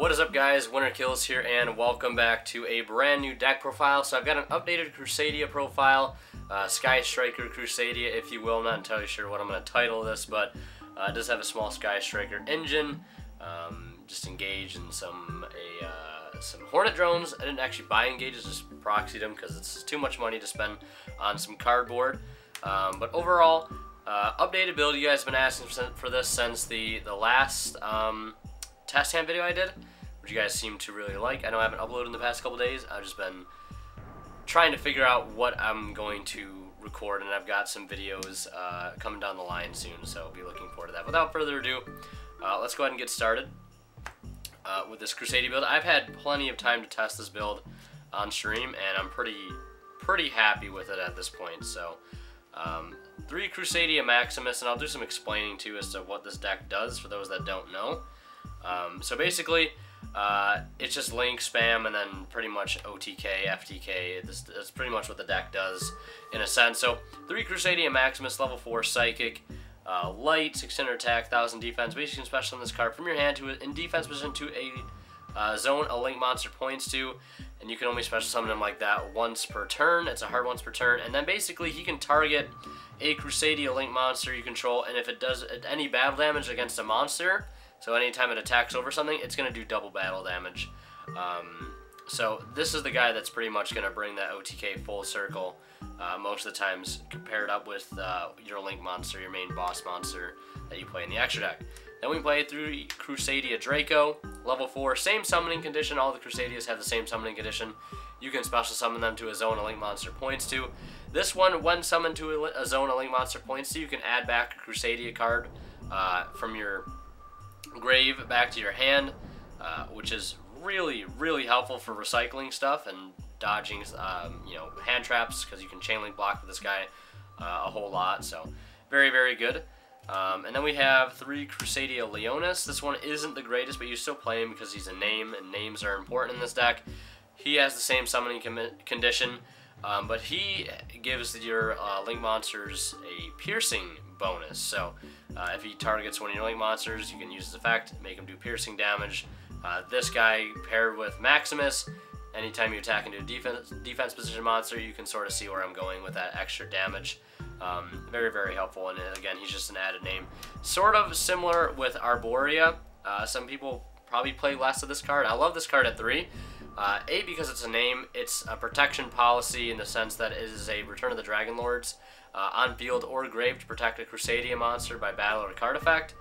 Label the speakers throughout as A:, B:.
A: What is up, guys? Winter Kills here, and welcome back to a brand new deck profile. So I've got an updated Crusadia profile, Sky Striker Crusadia, if you will. I'm not entirely sure what I'm going to title this, but it does have a small Sky Striker engine, just engage, and some Hornet Drones. I didn't actually buy engages, just proxied them because it's too much money to spend on some cardboard. But overall, updated build. You guys have been asking for this since the last test hand video I did, which you guys seem to really like. I know I haven't uploaded in the past couple days. I've just been trying to figure out what I'm going to record, and I've got some videos coming down the line soon, so I'll be looking forward to that. Without further ado, let's go ahead and get started with this Crusadia build. I've had plenty of time to test this build on stream, and I'm pretty happy with it at this point. So 3 Crusadia Maximus, and I'll do some explaining too as to what this deck does for those that don't know. So basically, it's just link, spam, and then pretty much OTK, FTK. That's pretty much what the deck does in a sense. So 3 Crusadia Maximus, level 4 Psychic, light, 600 attack, 1000 defense. Basically, you can special this card from your hand to in defense position to a zone a link monster points to, and you can only special summon him like that once per turn. It's a hard once per turn, and then basically he can target a Crusadia link monster you control, and if it does any battle damage against a monster, so anytime it attacks over something, it's going to do double battle damage. So this is the guy that's pretty much going to bring that OTK full circle most of the times, compared up with your link monster, your main boss monster that you play in the extra deck. Then we play 3 Crusadia Draco, level 4, same summoning condition. All the Crusadias have the same summoning condition. You can special summon them to a zone a link monster points to. This one, when summoned to a zone a link monster points to, you can add back a Crusadia card from your grave back to your hand, which is really helpful for recycling stuff and dodging hand traps, because you can chain link block with this guy a whole lot. So very good. And then we have 3 Crusadia Leonis. This one isn't the greatest, but you still play him because he's a name, and names are important in this deck. He has the same summoning condition, but he gives your link monsters a piercing bonus. So if he targets one of your link monsters, you can use his effect, make him do piercing damage. This guy paired with Maximus, anytime you attack into a defense position monster, you can sort of see where I'm going with that extra damage. Very helpful, and again, he's just an added name. Sort of similar with Arborea. Some people probably play less of this card. I love this card at 3. A, because it's a name. It's a protection policy in the sense that it is a Return of the Dragon Lords on field or grave to protect a Crusadia monster by battle or card effect.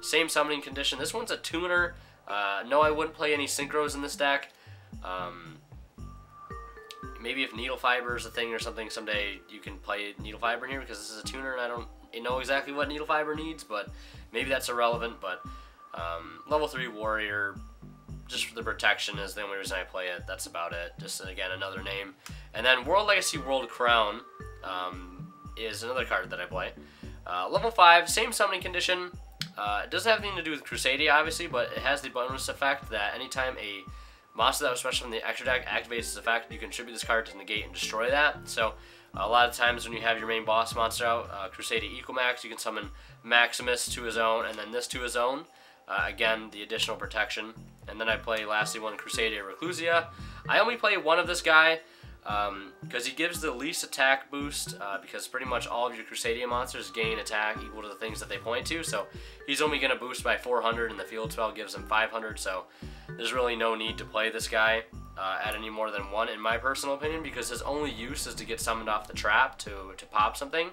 A: Same summoning condition. This one's a tuner. No, I wouldn't play any synchros in this deck. Maybe if Needle Fiber is a thing or something, someday you can play Needle Fiber in here, because this is a tuner and I don't know exactly what Needle Fiber needs, but maybe that's irrelevant. But level 3 Warrior, just for the protection, is the only reason I play it. That's about it. Just, again, another name. And then World Legacy World Crown is another card that I play. Level 5, same summoning condition. It doesn't have anything to do with Crusadia, obviously, but it has the bonus effect that anytime a monster that was special from the extra deck activates its effect, you contribute this card to negate and destroy that. So a lot of times when you have your main boss monster out, Crusadia Equamax, you can summon Maximus to his own, and then this to his own. Again, the additional protection. And then I play, lastly, 1 Crusadia Reclusia. I only play one of this guy because he gives the least attack boost, because pretty much all of your Crusadia monsters gain attack equal to the things that they point to. So he's only going to boost by 400, and the field spell gives him 500. So there's really no need to play this guy at any more than 1, in my personal opinion, because his only use is to get summoned off the trap to pop something.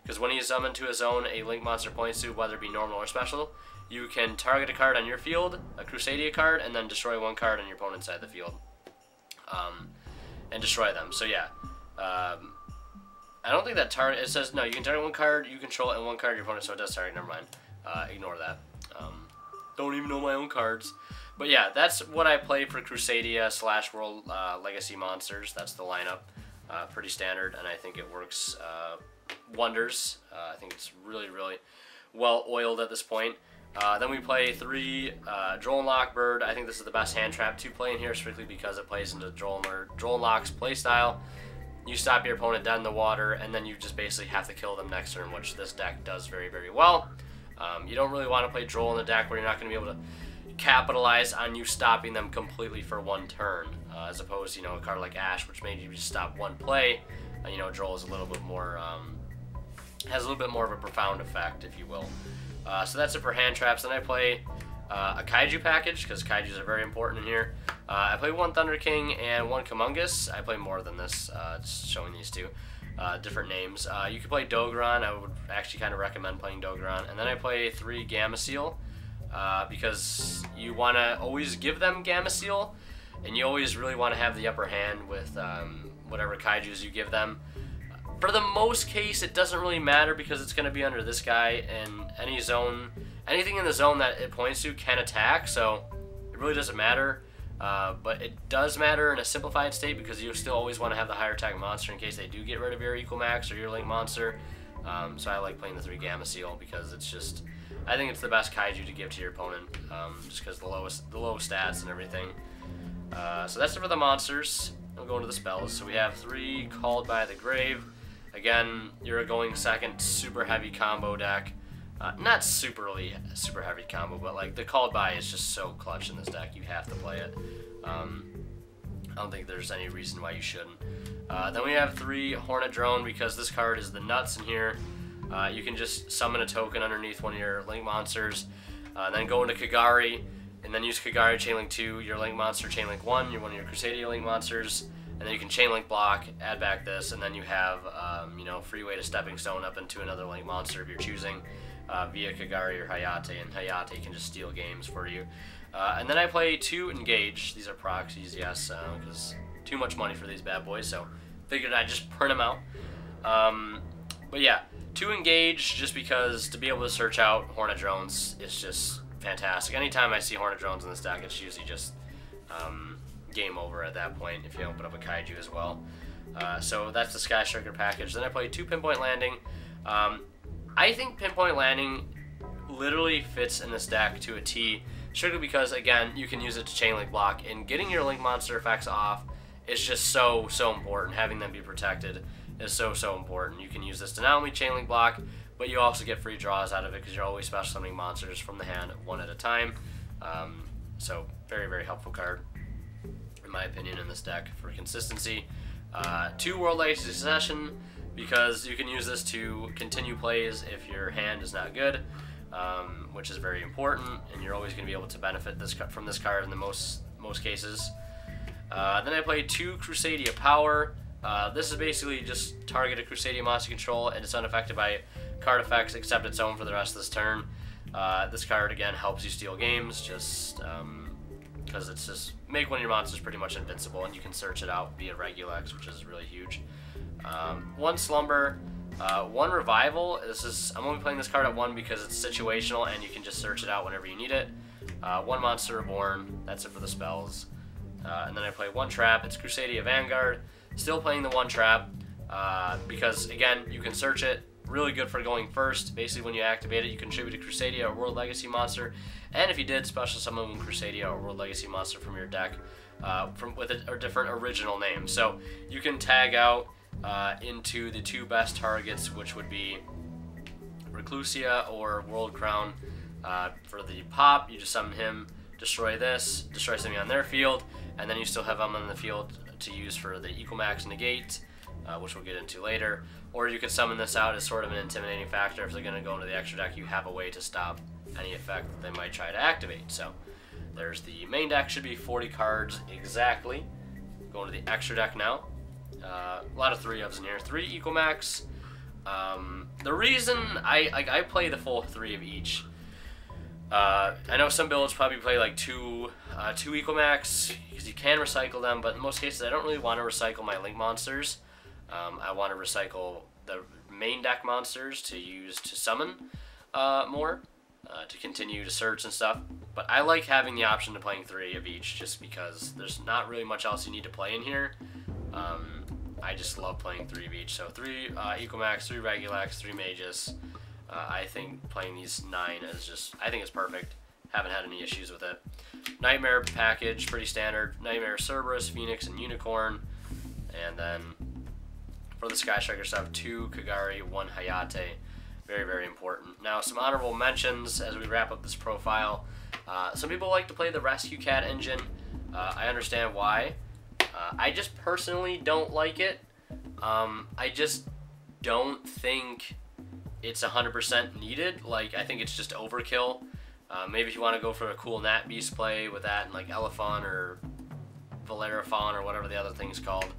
A: Because when he is summoned to a zone a link monster points to, whether it be normal or special, you can target a card on your field, a Crusadia card, and then destroy 1 card on your opponent's side of the field. And destroy them. So yeah, I don't think that target, it says, no, you can target 1 card you control and 1 card your opponent, so it does target, never mind. Ignore that. Don't even know my own cards. But yeah, that's what I play for Crusadia / World Legacy monsters. That's the lineup. Pretty standard, and I think it works wonders. I think it's really well oiled at this point. Then we play 3 Droll and Lock Bird. I think this is the best hand trap to play in here, strictly because it plays into Droll and Lock's playstyle. You stop your opponent dead in the water, and then you just basically have to kill them next turn, which this deck does very well. You don't really want to play Droll in the deck where you're not going to be able to capitalize on you stopping them completely for one turn, as opposed to, you know, a card like Ash, which made you just stop one play. You know, Droll is a little bit more, has a little bit more of a profound effect, if you will. So that's it for hand traps. Then I play a Kaiju package, because Kaijus are very important in here. I play one Thunder King and one Kumungus. I play more than this, just showing these two. Different names. You could play Dogron. I would actually kind of recommend playing Dogron. And then I play 3 Gamma Seal, because you want to always give them Gamma Seal, and you always really want to have the upper hand with whatever Kaijus you give them. For the most case, it doesn't really matter because it's going to be under this guy, and any zone, anything in the zone that it points to can attack, so it really doesn't matter. But it does matter in a simplified state because you still always want to have the higher attack monster in case they do get rid of your Equal Max or your Link monster. So I like playing the 3 Gamma Seal because it's just, I think it's the best Kaiju to give to your opponent, just because the low stats and everything. So that's it for the monsters. We'll go into the spells. So we have 3 Called by the Grave. Again, you're going second super heavy combo deck. Not super heavy combo, but like the Called by is just so clutch in this deck. You have to play it. I don't think there's any reason why you shouldn't. Then we have 3 Hornet Drone because this card is the nuts in here. You can just summon a token underneath one of your Link monsters, then go into Kagari, and then use Kagari Chainlink 2, your Link monster Chainlink 1, you're one of your Crusadia Link monsters, and then you can Chainlink block, add back this, and then you have you know, free way to Stepping Stone up into another Link monster if you're choosing, via Kagari or Hayate, and Hayate can just steal games for you. And then I play 2 Engage. These are proxies, yes, because too much money for these bad boys, so figured I'd just print them out. But yeah, 2 Engage just because to be able to search out Hornet Drones is just fantastic. Anytime I see Hornet Drones in this deck, it's usually just game over at that point if you open up a Kaiju as well. So that's the Sky Striker package. Then I play 2 Pinpoint Landing. I think Pinpoint Landing literally fits in this deck to a T, strictly because, again, you can use it to Chainlink block, and getting your Link monster effects off is just so important. Having them be protected is so important. You can use this to not only Chainlink block, but you also get free draws out of it because you're always special summoning monsters from the hand one at a time. So very helpful card, in my opinion, in this deck for consistency. 2 World Legacy Succession because you can use this to continue plays if your hand is not good, which is very important, and you're always going to be able to benefit from this card in the most cases. Then I play 2 Crusadia Power. This is basically just target a Crusadia monster control, and it's unaffected by card effects except its own for the rest of this turn. This card, again, helps you steal games, just because it's just make one of your monsters pretty much invincible, and you can search it out via Regulex, which is really huge. 1 Slumber, 1 Revival. I'm only playing this card at 1 because it's situational, and you can just search it out whenever you need it. 1 Monster Reborn. That's it for the spells. And then I play 1 Trap. It's Crusadia Vanguard. Still playing the 1 Trap because, again, you can search it. Really good for going first. Basically, when you activate it, you contribute a Crusadia or World Legacy monster. And if you did, special summon one Crusadia or World Legacy monster from your deck with a different original name. So you can tag out into the 2 best targets, which would be Reclusia or World Crown. For the pop, you just summon him, destroy this, destroy something on their field, and then you still have them on the field to use for the Equal Max Negate, which we'll get into later. Or you could summon this out as sort of an intimidating factor. If they're going to go into the extra deck, you have a way to stop any effect that they might try to activate. So there's the main deck, should be 40 cards exactly. Going to the extra deck now. A lot of 3-ofs in here. 3 Equal Max. The reason I play the full 3 of each. I know some builds probably play like 2 Equal Max because you can recycle them, but in most cases I don't really want to recycle my Link monsters. I want to recycle the main deck monsters to use to summon more, to continue to search and stuff. But I like having the option to playing 3 of each just because there's not really much else you need to play in here. I just love playing 3 of each. So 3 Equal Max, 3 Regulex, 3 Magus. I think playing these 9 is just, I think it's perfect. Haven't had any issues with it. Nightmare package, pretty standard. Nightmare, Cerberus, Phoenix, and Unicorn. And then for the Sky Striker stuff, 2 Kagari, 1 Hayate. Very important. Now some honorable mentions as we wrap up this profile. Some people like to play the Rescue Cat engine. I understand why. I just personally don't like it. I just don't think it's 100% needed. Like, I think it's just overkill. Maybe if you want to go for a cool Nat Beast play with that and like Elephant or Valeraphon or whatever the other thing's called.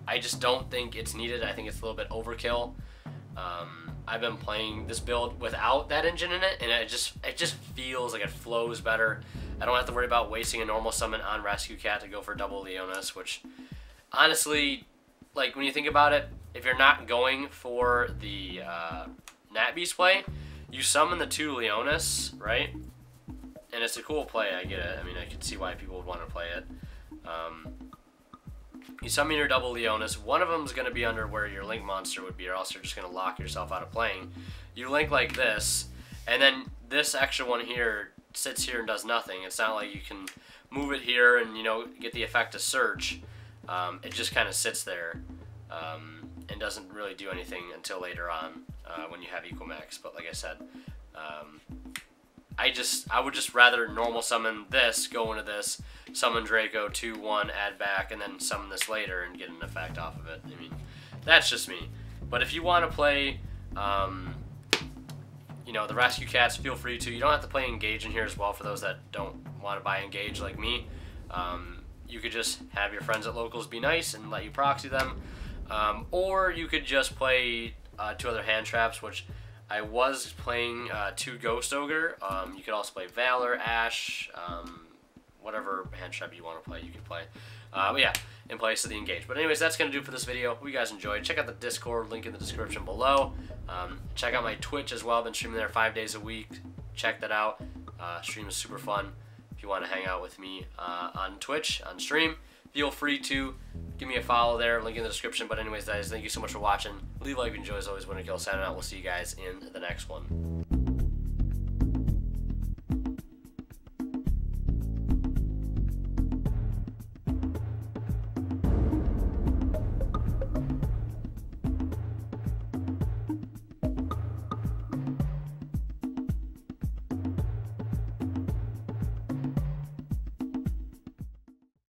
A: I just don't think it's needed. I think it's a little bit overkill. I've been playing this build without that engine in it, and it just feels like it flows better. I don't have to worry about wasting a normal summon on Rescue Cat to go for double Leonis, which honestly, like when you think about it, if you're not going for the Nat Beast play, you summon the 2 Leonis, right? And it's a cool play, I get it. I mean, I can see why people would want to play it. You summon your double Leonis. One of them is going to be under where your Link monster would be, or else you're just going to lock yourself out of playing. You Link like this, and then this extra one here sits here and does nothing. It's not like you can move it here and, you know, get the effect of search. It just kind of sits there and doesn't really do anything until later on when you have Equimax. But like I said, I would just rather normal summon this, go into this, summon Draco, 2-1, add back, and then summon this later and get an effect off of it. I mean, that's just me. But if you want to play, you know, the Rescue Cats, feel free to. You don't have to play Engage in here as well for those that don't want to buy Engage like me. You could just have your friends at locals be nice and let you proxy them. Or you could just play 2 other hand traps, which I was playing 2 Ghost Ogre. You could also play Valor, Ash, whatever hand trap you want to play, you can play. But yeah, in place of the Engage. But anyways, that's going to do for this video. Hope you guys enjoyed. Check out the Discord, link in the description below. Check out my Twitch as well. I've been streaming there 5 days a week. Check that out. Stream is super fun. If you want to hang out with me on Twitch, on stream, feel free to give me a follow there. Link in the description. But anyways, guys, thank you so much for watching. Leave a like if you enjoy. As always, Winter Kill signing out. We'll see you guys in the next one.